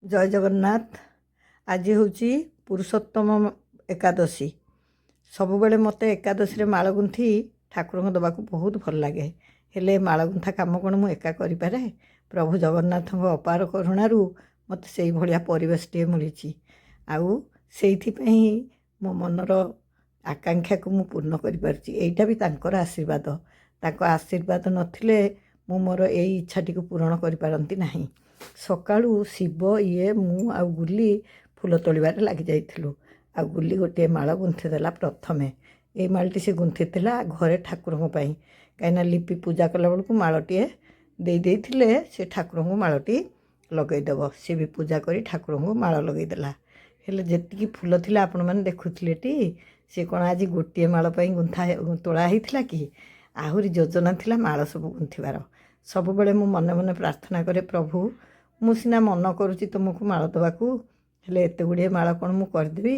जय जगन्नाथ। आज हूँ पुरुषोत्तम एकादशी। सबुबले मत एकादशी माल गुंथि ठाकुर देवाक बहुत भल लगे। हेले माल गुंथा कम कौन मुझे एका करें। प्रभु जगन्नाथ अपार करुणु मत से भाया परिवेश टे मिली आउ से मो मनर आकांक्षा को मुझे पूर्ण करा भी तांकर आशीर्वाद। आशीर्वाद नथिले मु मोर यही इच्छाटी को पूरण कर पारती नहीं। सकाळू शिव ये मु आ गुली फूल तोड़बार लग जाइलु। आ गुली गोटे माल गुंथिदेला। प्रथम ये मालटी से गुंथिला घरे ठाकुर कहीं लिपि पूजा कला बेलू मालटे दे से ठाकुर को मालटी लगेदेव। सी भी पूजा कर ठाकुर को माल लगेदेला। हेले जी फूल थी आपण मैंने देखुले टी सी कौन आज गोटे माल गुंथा तोड़ा होता कि आहरी योजना थिला माल सब गुंथार। सब बेले मु मने मने प्रार्थना करे प्रभु मु सिना मन करुच्ची तुमको माल देवाकू हेले एत गुड़े माल कौन मु करदेवी।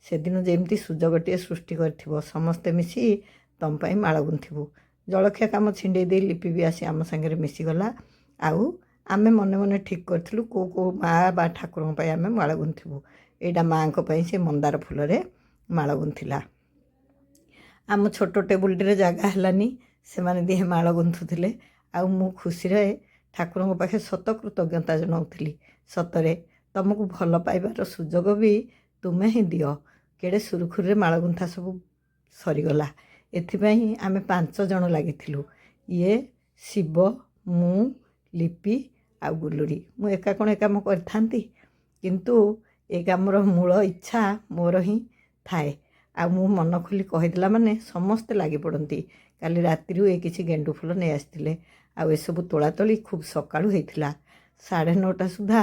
से दिन जमती सुजोगटे सृष्टि कर समस्ते मिसी तुम माल गुंथबू। जलखिया काम छिंडे दे लिपि भी आसी आम सांगे मिसीगला। आउ आमे मने मने ठीक करूँ को माँ बा ठाकुर आम माल गुंथबू। यहाँ माँ से मंदार फूल माल गुंथिला। आम छोट टेबुल टे जगह है से माने दिहे माल गुंथुले। आउ मु खुशी ठाकुर पाखे सत कृतज्ञता जनाऊली। सतरे तुमको भल पाइबार सुजोग भी तुम्हें ही दियो। केड़े सुरुखुरी माल गुंथा सब सरीगला। एथिपाई आमे 5 जन लगी। ये शिव मु लिपि आ गुलुरी मु एका कौन एक काम करथांती किंतु ए कामर मूल इच्छा मोर ही थाए। आ मु मन खोली कहीदेला माने समस्ते लगी पड़ती। काली राति ये किसी गेंडु फूल नहीं आसते। आउ ए सब तोलातोली खूब सकाळू होइथिला। 9:30 सुधा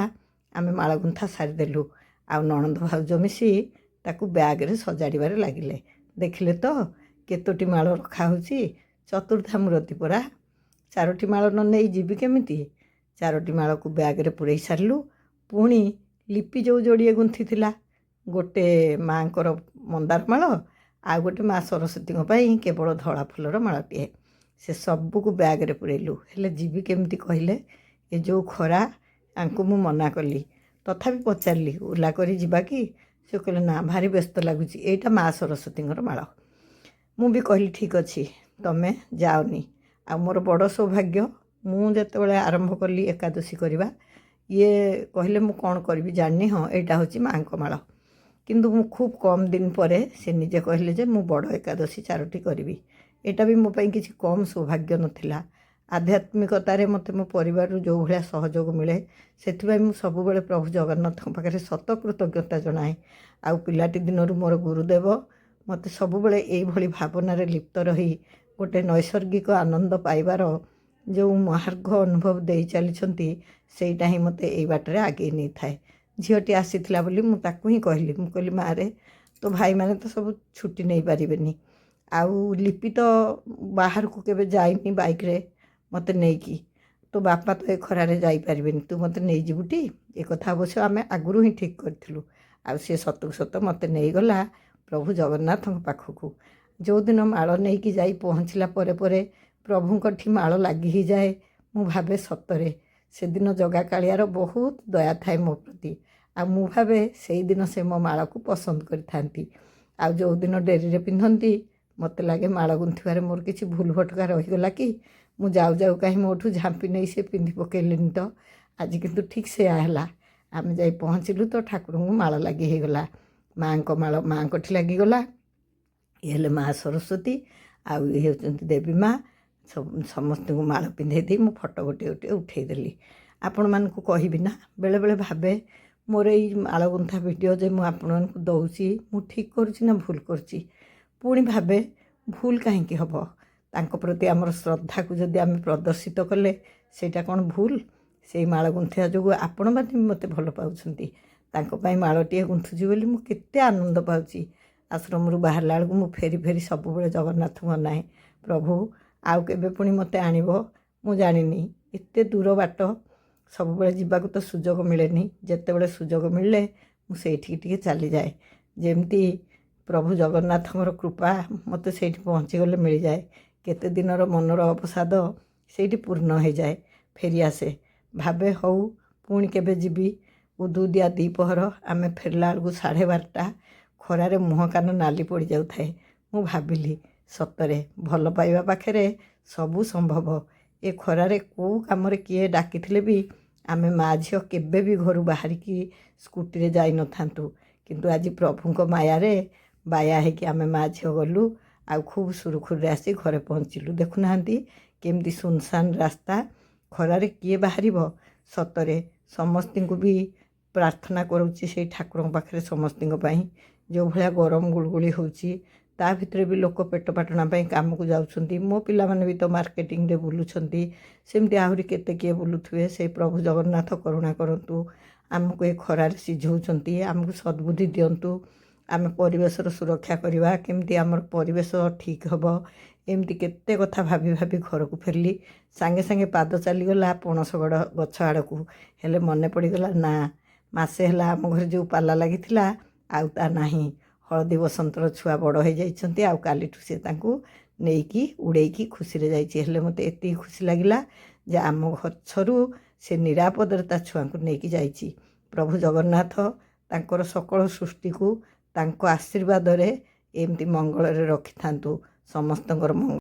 आमे माल गुंथा सारीदेलु। आउ नणंद भाउज मिसी ताकू ब्याग्रे सजाड़बार लगिले। देखिले तो केतोटी माल रखा होची। चतुर्धामूर्ति परा 4टी माल न नहीं जीवी केमिति। 4टी माल को ब्याग्रे पुरई सारू। पुणी लिपि जो जोड़िए गुंथी थिला गोटे माँ को मंदार माल आ गोटे माँ सरस्वती केवल धड़ा फूलर मालटे से सबू को ब्याग्रे पुरेलु। हेले जीवी केमिति कहले ए जो खरा आंकु मु मना कली। तथापि पचारि ओला करी जीवा कि से कहले ना भारी व्यस्त लगुच एटा माँ सरस्वती माल। मु भी कहली ठीक अच्छी तमें जाओनी। आ मोर बड़ सौभाग्य मु जेतेबेले आरंभ कली एकादशी करवा ये कहले मु कौन करी जानी। हाँ यहाँ हूँ माँ को माल किंतु मु खूब कम दिन पर से निजे कहले जे मु बड़ एकादशी 4टी करी। एटा भी मोपाई किसी कम सौभाग्य नथिला। आध्यात्मिकतार मत मो परिवार जो भाया सहयोग मिले से सब बेले प्रभु जगन्नाथ पाखे सत कृतज्ञता जनाए। आउ पिलाटी दिनरू मोर गुरुदेव मत सब बेले यही भावनार लिप्त रही गोटे नैसर्गिक आनंद पाइबार जो मार्ग अनुभव दे चली सेटा ही मत यही बाटर आगे नहीं थाए। झीटी आसीला बोली मु ताकू ही कहली मु कहली माँ रे तो भाई माने तो सब छुट्टी नहीं पारिबेनी। आउ लिपि तो बाहर को केबे जाइनी बाइक रे मत नहीं कि तो बापा तो ए खरारे जाई पारिबेनी तू मत नहीं जीवुटी। ए कथा अवश्य आमे आगुरु ही ठीक करथिलु। आ से सतु सत मत नहीं गला प्रभु जगन्नाथ पाखकू। जो दिन माल नहीं कि जाई पहुँचला परे परे प्रभुंकठी माल लगी ही जाए मु भावे सतरे से दिन जगा कालियार बहुत दया थाए मो प्रति। आ मु भावे से दिन से मो माल को पसंद करि। आ जो दिन डेरी रे पिंधती मत लगे माल गुंथबार मोर किसी भूल भटका रहीगला कि मु जाऊ जाऊ कहीं मोठू झांपी नहीं से पिंधि पकेलेनी। तो आज किंतु ठीक से आला आम जा पहुँचलु तो ठाकुर को माल लगी होगला। माँ को माल माँ कठी लगिगला। ये माँ सरस्वती आउ ये होती देवी माँ सब समस्त को माल पिंधे दी मु फोटो गोटे गोटे उठेदेली। आपण मानकु कहबी ना बेले बेले भावे मोर ये माल गुंथा वीडियो जे मु आपण मानकु दउची मु ठीक करुची ना भूल करुची। पुणी भावे भूल कहीं हम तांको प्रति आमर श्रद्धा को जदि आम प्रदर्शित कले सेटा कौन भूल। से माल गुंथा जो आपण मैंने मत भल पाउछंती तांको पई मालटीए गुंथुची बोली मु केते आनंद पाउची। आश्रम रु बाहरला बेलू मु फेरी फेरी सब बेले जगन्नाथ मनाए प्रभु आउ केबे पुणी मते आनिबो मु जानिनी। एते दूर बाट सब बेले जीवाकू तो सुजोग मिलेनी। जेते बेले सुजोग मिले मु सेठी टिके चली जाए जेमती प्रभु जगन्नाथ कृपा मत से पहुँची गले मिल जाए। केते दिनर मनर अवसाद से पूर्ण हो जाए फेरी आसे। भावे हऊ पुणी केबे जीवी ଉଦୁଉଦିଆ ଦ୍ୱିପହର ଆମେ ଫେରିଲା ବେଳକୁ 12:30 ଖରାରେ ମୁହଁ କାନ ନାଲି ପଡ଼ିଯାଉଥାଏ। ମୁଁ ଭାବିଲି ସତରେ ଭଲ ପାଇବା ପାଖରେ ସବୁ ସମ୍ଭବ। ଏ ଖରାରେ କେଉଁ କାମରେ କିଏ ଡାକିଥିଲେ ବି ଆମେ ମା' ଝିଅ କେବେ ବି ଘରୁ ବାହାରିକି ସ୍କୁଟିରେ ଯାଇନଥାନ୍ତୁ। କିନ୍ତୁ ଆଜି ପ୍ରଭୁଙ୍କ ମାୟାରେ ବାୟା ହେଇକି ଆମେ ମା' ଝିଅ ଗଲୁ, ଆଉ ଖୁବ୍ ସୁରୁଖୁରୁରେ ଆସି ଘରେ ପହଞ୍ଚିଲୁ। ଦେଖୁନାହାନ୍ତି କେମିତି ସୁନସାନ ରାସ୍ତା, ଖରାରେ କିଏ ବାହାରିବ। ସତରେ ସମସ୍ତଙ୍କୁ ବି ପ୍ରାର୍ଥନା କରୁଛି ସେଇ ଠାକୁରଙ୍କ ପାଖରେ ସମସ୍ତଙ୍କ ପାଇଁ। ଯେଉଁ ଭଳିଆ ଗରମ ଗୁଳୁଗୁଳି ହେଉଛି ତା ଭିତରେ ବି ଲୋକ ପେଟ ପାଟଣା ପାଇଁ କାମକୁ ଯାଉଛନ୍ତି। ମୋ ପିଲାମାନେ ବି ତ ମାର୍କେଟିଂରେ ବୁଲୁଛନ୍ତି, ସେମିତି ଆହୁରି କେତେ କିଏ ବୁଲୁଥିବେ। ସେଇ ପ୍ରଭୁ ଜଗନ୍ନାଥ କରୁଣା କରନ୍ତୁ। ଆମକୁ ଏ ଖରାରେ ସିଝଉଛନ୍ତି, ଆମକୁ ସଦ୍ବୁଦ୍ଧି ଦିଅନ୍ତୁ। ଆମେ ପରିବେଶର ସୁରକ୍ଷା କରିବା, କେମିତି ଆମର ପରିବେଶ ଠିକ୍ ହେବ, ଏମିତି କେତେ କଥା ଭାବି ଭାବି ଘରକୁ ଫେରିଲି। ସାଙ୍ଗେ ସାଙ୍ଗେ ପାଦ ଚାଲିଗଲା ପଣସ ଗଛ ଆଡ଼କୁ। ହେଲେ ମନେ ପଡ଼ିଗଲା ନା, ମାସେ ହେଲା ଆମ ଘରେ ଯେଉଁ ପାଲା ଲାଗିଥିଲା ଆଉ ତା ନାହିଁ। ହଳଦୀ ବସନ୍ତର ଛୁଆ ବଡ଼ ହୋଇଯାଇଛନ୍ତି, ଆଉ କାଲିଠୁ ସେ ତାଙ୍କୁ ନେଇକି ଉଡ଼େଇକି ଖୁସିରେ ଯାଇଛି। ହେଲେ ମୋତେ ଏତିକି ଖୁସି ଲାଗିଲା ଯେ ଆମ ଗଛରୁ ସେ ନିରାପଦରେ ତା ଛୁଆଙ୍କୁ ନେଇକି ଯାଇଛି। ପ୍ରଭୁ ଜଗନ୍ନାଥ ତାଙ୍କର ସକଳ ସୃଷ୍ଟିକୁ ତାଙ୍କ ଆଶୀର୍ବାଦରେ ଏମିତି ମଙ୍ଗଳରେ ରଖିଥାନ୍ତୁ। ସମସ୍ତଙ୍କର ମଙ୍ଗଳ